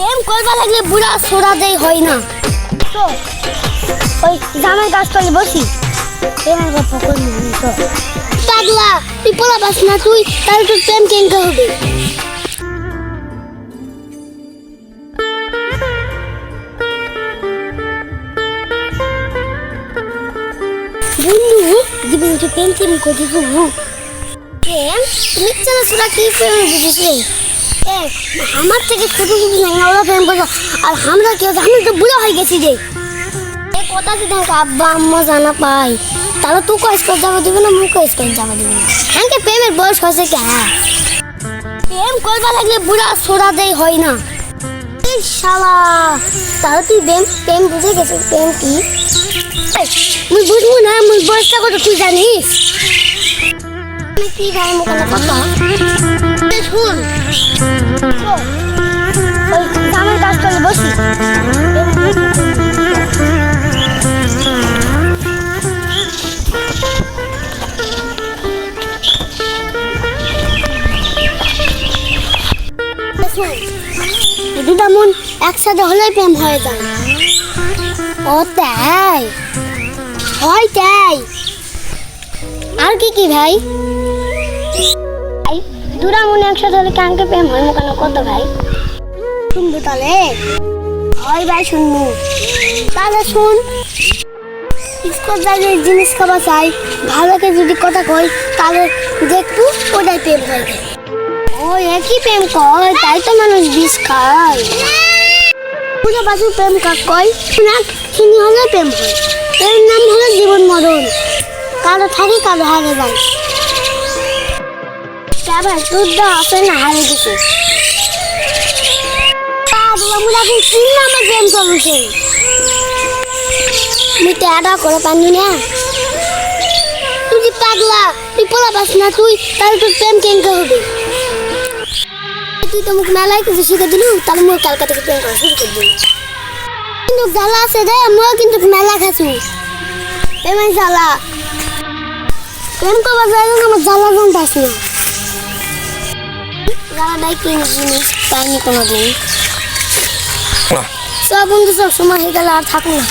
প্রেম করবা লাগলে বুড়া সোরা দেই হয় না। তো ওই জামাই গাছতলে বসি প্রেমের গল্প করবি। তো পাগলা তুই পোলা বাস না, তুই তাহলে তোর প্রেম কেঙ্কা হবে। বন্ধু জীবনে তো প্রেম কেমন করে বুঝবো? প্রেম তুমি চলো সোরা কি প্রেম বুঝেছে? আমার থেকে ছোট ছোট না ওরা প্রেম করছো, আর আমরা কেউ আমি তো বুড়ো হয়ে গেছি যে। এই কথা যদি আব্বা আম্মা জানা পাই তাহলে তোকে স্কুল যাবো দিবে না, মুখে স্কুল যাবো দিবে না। হ্যাঁ প্রেমের বয়স হয়েছে কে? প্রেম করবা লাগলে বুড়া সোরা দেই হয় না। এই শালা তাহলে তুই প্রেম বুঝে গেছিস প্রেম কি? মুই বুঝবো না, মুই বয়সটা কত তুই জানিস? কি ভাই মুখে কথা শুন। ওই জামাই গাছতলে বসি দুটা মন একসাথে হলে প্রেম হয়ে যায়। ও তাই হয় তাই? আর কি কি ভাই? দুটা মন একসাথে হলে কানকে প্রেম হয় কেন কত ভাই? শুনবো তাহলে? হয় ভাই শুনবো। তাহলে শুন, স্কুল যাই জিনিস খাওয়া চাই, ভালোকে যদি কথা কই তাহলে দেখবো ওটাই প্রেম হয়ে যায়। ও একই প্রেম কয় তাই তো মানুষ বিষ খায়। পুজো বাজু প্রেম কাক কয় না, চিনি হলে প্রেম হয়। এর নাম হলো জীবন মরণ, কারো থাকে কারো হারে যায়। ভাই দুধ আছে না হারিয়ে গেছে। আমার প্রেম চলছে আমি টেডা করে পানি না। তুই পাগলা তুই পোলা বাস না, তুই তাহলে তোর প্রেম কেঙ্কা হবে? তুই তো মুখ মেলায় কিছু শিখে দিলু, তাহলে মুখ কালকা থেকে প্রেম করা শুরু করে দিল। কিন্তু জ্বালা আছে রে, আমিও কিন্তু মেলা খাচ্ছি প্রেমের জ্বালা। প্রেম করবার যায় না আমার জ্বালা জমতে আসে না। জ্বালাটাই কি জিনিস পাইনি কোনোদিন। সব বন্ধু সব সময় হয়ে গেলে আর থাকুন।